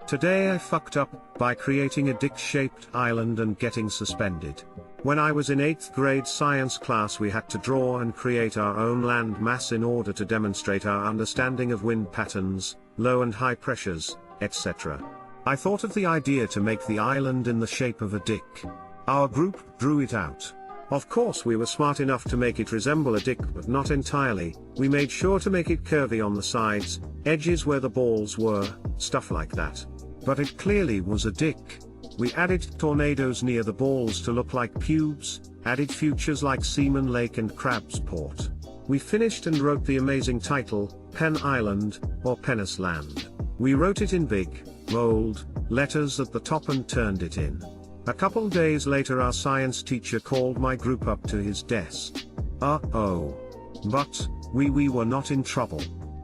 Today I fucked up by creating a dick-shaped island and getting suspended. When I was in 8th grade science class we had to draw and create our own land mass in order to demonstrate our understanding of wind patterns, low and high pressures, etc. I thought of the idea to make the island in the shape of a dick. Our group drew it out. Of course we were smart enough to make it resemble a dick, but not entirely. We made sure to make it curvy on the sides, edges where the balls were, stuff like that. But it clearly was a dick. We added tornadoes near the balls to look like pubes, added features like Seaman Lake and Crab's Port. We finished and wrote the amazing title, Pen Island, or Penis Land. We wrote it in big, bold letters at the top and turned it in. A couple days later our science teacher called my group up to his desk. Uh-oh. But, we were not in trouble.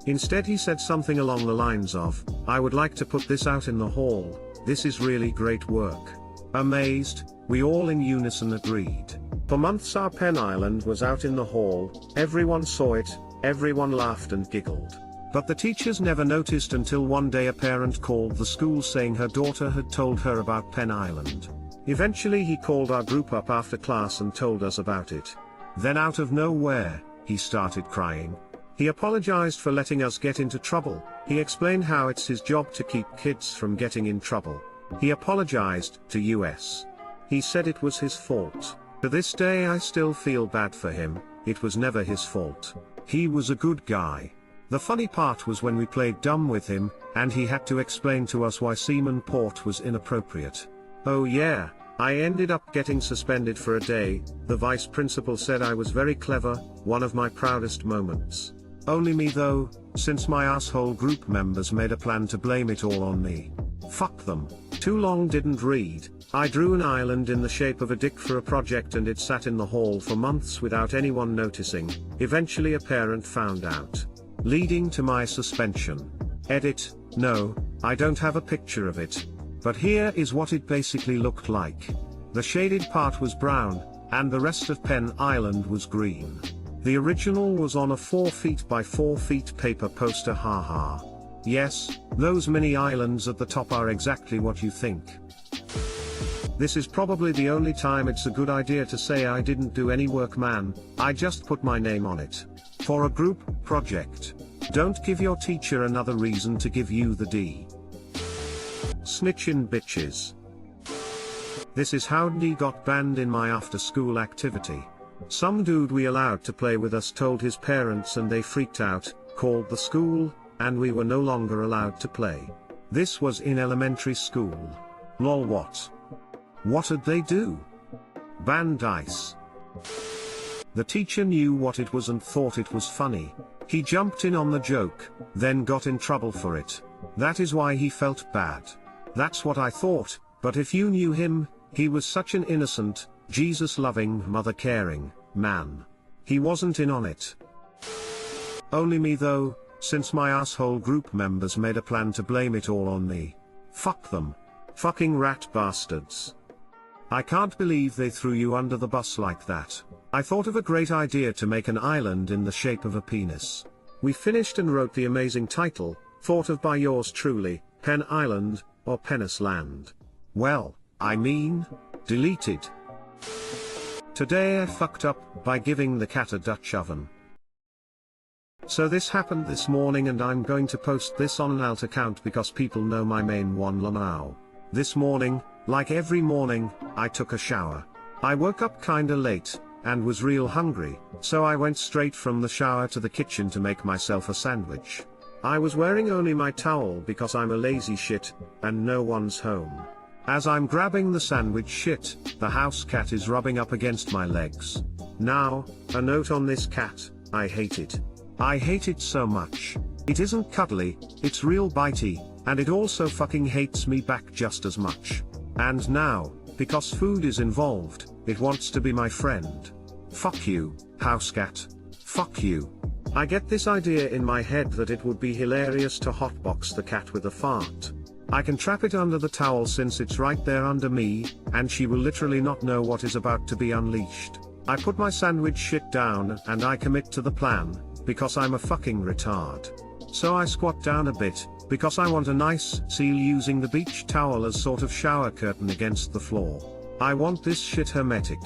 Instead he said something along the lines of, "I would like to put this out in the hall, this is really great work." Amazed, we all in unison agreed. For months our Pen Island was out in the hall, everyone saw it, everyone laughed and giggled. But the teachers never noticed until one day a parent called the school saying her daughter had told her about Pen Island. Eventually he called our group up after class and told us about it. Then out of nowhere, he started crying. He apologized for letting us get into trouble. He explained how it's his job to keep kids from getting in trouble. He apologized to us. He said it was his fault. To this day I still feel bad for him. It was never his fault. He was a good guy. The funny part was when we played dumb with him, and he had to explain to us why Seaman Port was inappropriate. Oh yeah, I ended up getting suspended for a day. The vice principal said I was very clever, one of my proudest moments. Only me though, since my asshole group members made a plan to blame it all on me. Fuck them. Too long didn't read. I drew an island in the shape of a dick for a project and it sat in the hall for months without anyone noticing. Eventually a parent found out, leading to my suspension. Edit, no, I don't have a picture of it. But here is what it basically looked like. The shaded part was brown, and the rest of Pen Island was green. The original was on a 4 feet by 4 feet paper poster, haha. Yes, those mini islands at the top are exactly what you think. This is probably the only time it's a good idea to say I didn't do any work, man, I just put my name on it. For a group project. Don't give your teacher another reason to give you the D. Snitchin' bitches. This is how D got banned in my after-school activity. Some dude we allowed to play with us told his parents and they freaked out, called the school, and we were no longer allowed to play. This was in elementary school. Lol, what? What did they do? Ban dice. The teacher knew what it was and thought it was funny. He jumped in on the joke, then got in trouble for it. That is why he felt bad. That's what I thought, but if you knew him, he was such an innocent, Jesus-loving, mother-caring man. He wasn't in on it. Only me though, since my asshole group members made a plan to blame it all on me. Fuck them. Fucking rat bastards. I can't believe they threw you under the bus like that. I thought of a great idea to make an island in the shape of a penis. We finished and wrote the amazing title, thought of by yours truly, Pen Island, or Penis Land. Well, I mean, deleted. Today I fucked up by giving the cat a Dutch oven. So this happened this morning and I'm going to post this on an alt account because people know my main one now. This morning, like every morning, I took a shower. I woke up kinda late, and was real hungry, so I went straight from the shower to the kitchen to make myself a sandwich. I was wearing only my towel because I'm a lazy shit, and no one's home. As I'm grabbing the sandwich shit, the house cat is rubbing up against my legs. Now, a note on this cat, I hate it. I hate it so much. It isn't cuddly, it's real bitey, and it also fucking hates me back just as much. And now, because food is involved, it wants to be my friend. Fuck you, house cat. Fuck you. I get this idea in my head that it would be hilarious to hotbox the cat with a fart. I can trap it under the towel since it's right there under me, and she will literally not know what is about to be unleashed. I put my sandwich shit down and I commit to the plan, because I'm a fucking retard. So I squat down a bit, because I want a nice seal using the beach towel as sort of shower curtain against the floor. I want this shit hermetic.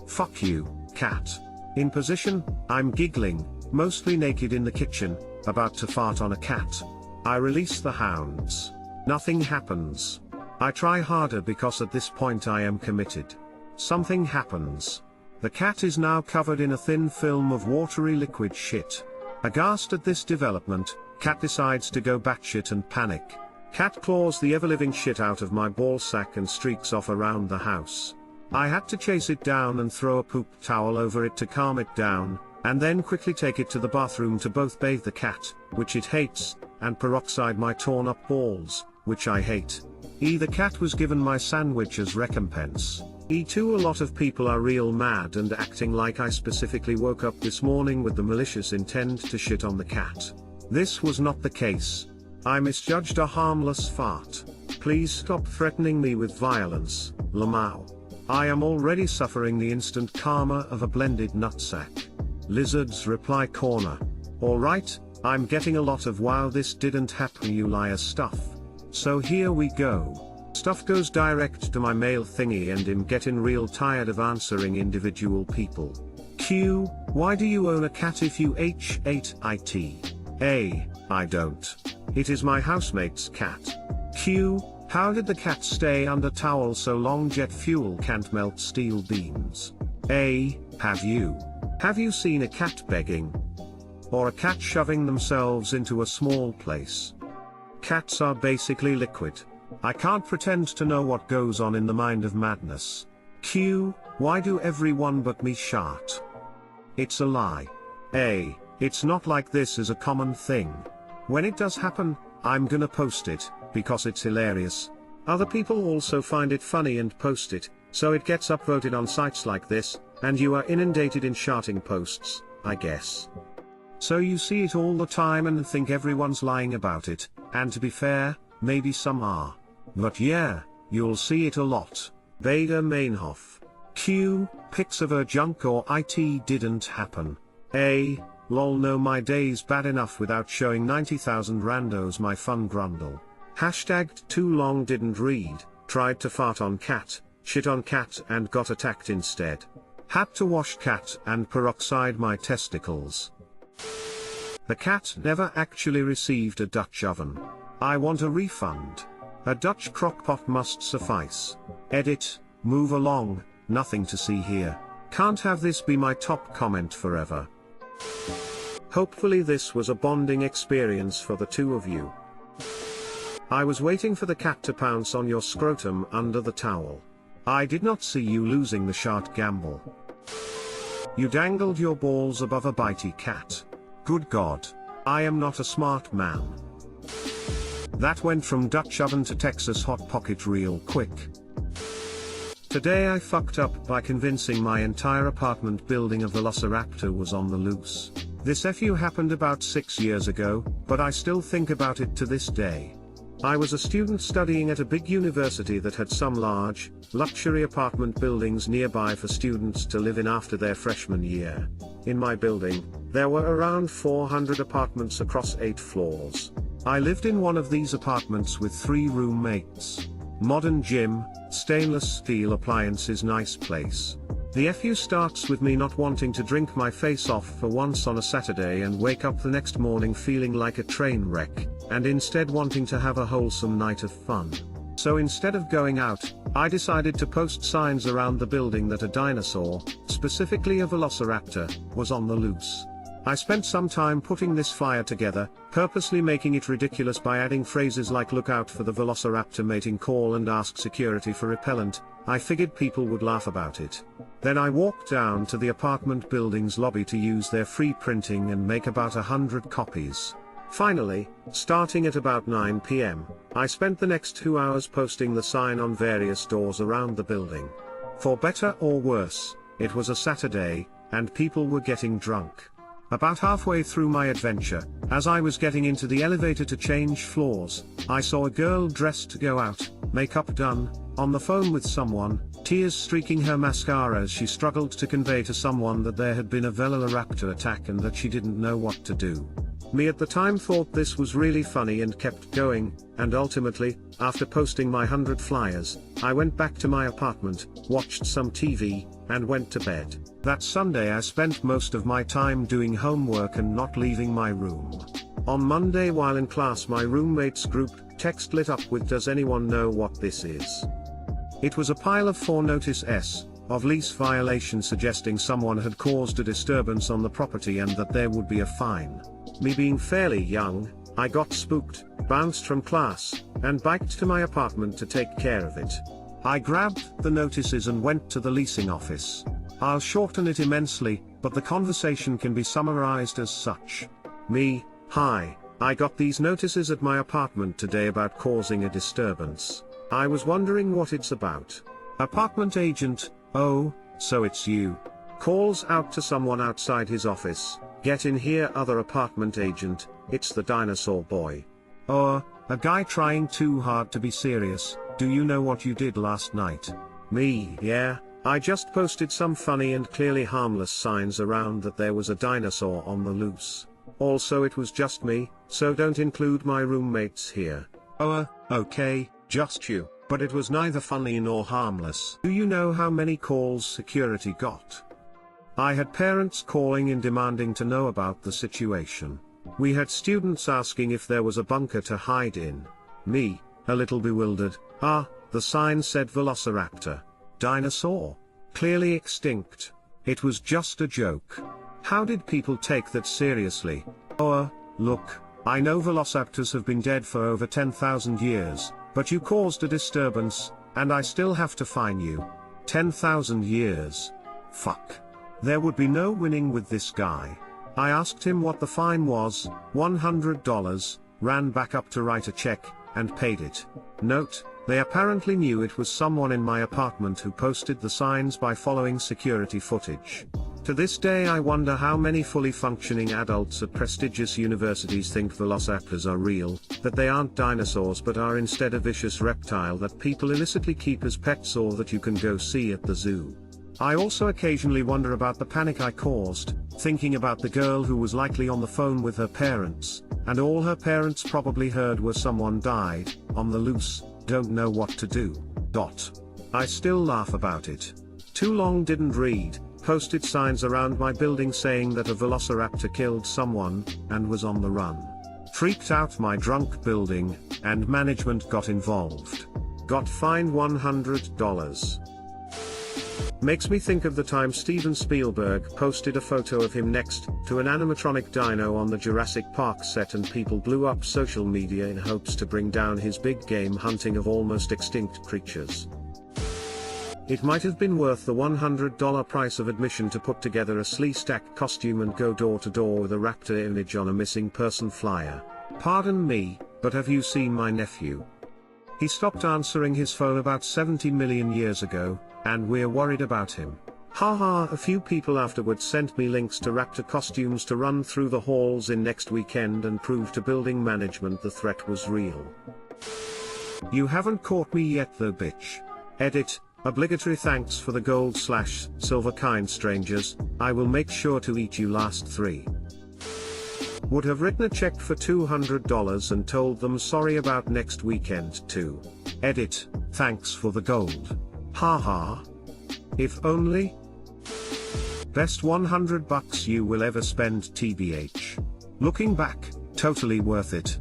Fuck you, cat. In position, I'm giggling, mostly naked in the kitchen, about to fart on a cat. I release the hounds. Nothing happens. I try harder because at this point I am committed. Something happens. The cat is now covered in a thin film of watery liquid shit. Aghast at this development, cat decides to go batshit and panic. Cat claws the ever-living shit out of my ballsack and streaks off around the house. I had to chase it down and throw a poop towel over it to calm it down, and then quickly take it to the bathroom to both bathe the cat, which it hates, and peroxide my torn up balls, which I hate. The cat was given my sandwich as recompense. A lot of people are real mad and acting like I specifically woke up this morning with the malicious intent to shit on the cat. This was not the case. I misjudged a harmless fart. Please stop threatening me with violence, Lamau. I am already suffering the instant karma of a blended nutsack. Lizard's reply corner. Alright, I'm getting a lot of wow this didn't happen you liar stuff. So here we go. Stuff goes direct to my mail thingy and I'm getting real tired of answering individual people. Q, why do you own a cat if you hate it? A, I don't. It is my housemate's cat. Q, how did the cat stay under towel so long? Jet fuel can't melt steel beams. A, have you seen a cat begging? Or a cat shoving themselves into a small place? Cats are basically liquid. I can't pretend to know what goes on in the mind of madness. Q, why do everyone but me shart? It's a lie. A, it's not like this is a common thing. When it does happen, I'm gonna post it, because it's hilarious. Other people also find it funny and post it, so it gets upvoted on sites like this, and you are inundated in sharting posts, I guess. So you see it all the time and think everyone's lying about it, and to be fair, maybe some are. But yeah, you'll see it a lot. Bader Mainhoff. Q, pics of her junk or it didn't happen. A, lol no my day's bad enough without showing 90,000 randos my fun grundle. Hashtagged too long didn't read, tried to fart on cat, shit on cat and got attacked instead. Had to wash cat and peroxide my testicles. The cat never actually received a Dutch oven. I want a refund. A Dutch crockpot must suffice. Edit, move along, nothing to see here. Can't have this be my top comment forever. Hopefully this was a bonding experience for the two of you. I was waiting for the cat to pounce on your scrotum under the towel. I did not see you losing the shart gamble. You dangled your balls above a bitey cat. Good God. I am not a smart man. That went from Dutch oven to Texas Hot Pocket real quick. Today I fucked up by convincing my entire apartment building a velociraptor was on the loose. This FU happened about 6 years ago, but I still think about it to this day. I was a student studying at a big university that had some large, luxury apartment buildings nearby for students to live in after their freshman year. In my building, there were around 400 apartments across 8 floors. I lived in one of these apartments with 3 roommates. Modern gym, stainless steel appliances, nice place. The FU starts with me not wanting to drink my face off for once on a Saturday and wake up the next morning feeling like a train wreck, and instead wanting to have a wholesome night of fun. So instead of going out, I decided to post signs around the building that a dinosaur, specifically a velociraptor, was on the loose. I spent some time putting this flyer together, purposely making it ridiculous by adding phrases like "look out for the velociraptor mating call" and "ask security for repellent." I figured people would laugh about it. Then I walked down to the apartment building's lobby to use their free printing and make about 100 copies. Finally, starting at about 9 p.m., I spent the next 2 hours posting the sign on various doors around the building. For better or worse, it was a Saturday, and people were getting drunk. About halfway through my adventure, as I was getting into the elevator to change floors, I saw a girl dressed to go out, makeup done, on the phone with someone, tears streaking her mascara as she struggled to convey to someone that there had been a velociraptor attack and that she didn't know what to do. Me at the time thought this was really funny and kept going, and ultimately, after posting my 100 flyers, I went back to my apartment, watched some TV, and went to bed. That Sunday I spent most of my time doing homework and not leaving my room. On Monday while in class my roommates' group text lit up with "Does anyone know what this is?" It was a pile of 4 notice S, of lease violation suggesting someone had caused a disturbance on the property and that there would be a fine. Me being fairly young, I got spooked, bounced from class, and biked to my apartment to take care of it. I grabbed the notices and went to the leasing office. I'll shorten it immensely, but the conversation can be summarized as such. Me: "Hi, I got these notices at my apartment today about causing a disturbance. I was wondering what it's about." Apartment agent: "Oh, so it's you." Calls out to someone outside his office: "Get in here." Other apartment agent: "It's the dinosaur boy." Or, a guy trying too hard to be serious: "Do you know what you did last night?" Me: "Yeah, I just posted some funny and clearly harmless signs around that there was a dinosaur on the loose. Also it was just me, so don't include my roommates here." Oh, okay, just you, but it was neither funny nor harmless. Do you know how many calls security got? I had parents calling in demanding to know about the situation. We had students asking if there was a bunker to hide in. Me, a little bewildered: the sign said Velociraptor. Dinosaur? Clearly extinct. It was just a joke. How did people take that seriously? Oh, look, I know velociraptors have been dead for over 10,000 years, but you caused a disturbance, and I still have to fine you. 10,000 years. Fuck. There would be no winning with this guy. I asked him what the fine was, $100, ran back up to write a check, and paid it. Note: they apparently knew it was someone in my apartment who posted the signs by following security footage. To this day I wonder how many fully functioning adults at prestigious universities think velociraptors are real, that they aren't dinosaurs but are instead a vicious reptile that people illicitly keep as pets or that you can go see at the zoo. I also occasionally wonder about the panic I caused, thinking about the girl who was likely on the phone with her parents, and all her parents probably heard was someone died, on the loose, don't know what to do. I still laugh about it. Too long didn't read, posted signs around my building saying that a velociraptor killed someone, and was on the run. Freaked out my drunk building, and management got involved. Got fined $100. Makes me think of the time Steven Spielberg posted a photo of him next to an animatronic dino on the Jurassic Park set and people blew up social media in hopes to bring down his big game hunting of almost extinct creatures. It might have been worth the $100 price of admission to put together a Sleestack costume and go door to door with a raptor image on a missing person flyer. Pardon me, but have you seen my nephew? He stopped answering his phone about 70 million years ago, and we're worried about him. Haha. A few people afterwards sent me links to raptor costumes to run through the halls in next weekend and prove to building management the threat was real. You haven't caught me yet though, bitch. Edit. Obligatory thanks for the gold/silver kind strangers. I will make sure to eat you last 3. Would have written a check for $200 and told them sorry about next weekend too. Edit. Thanks for the gold. Haha. If only. Best $100 you will ever spend, TBH. Looking back, totally worth it.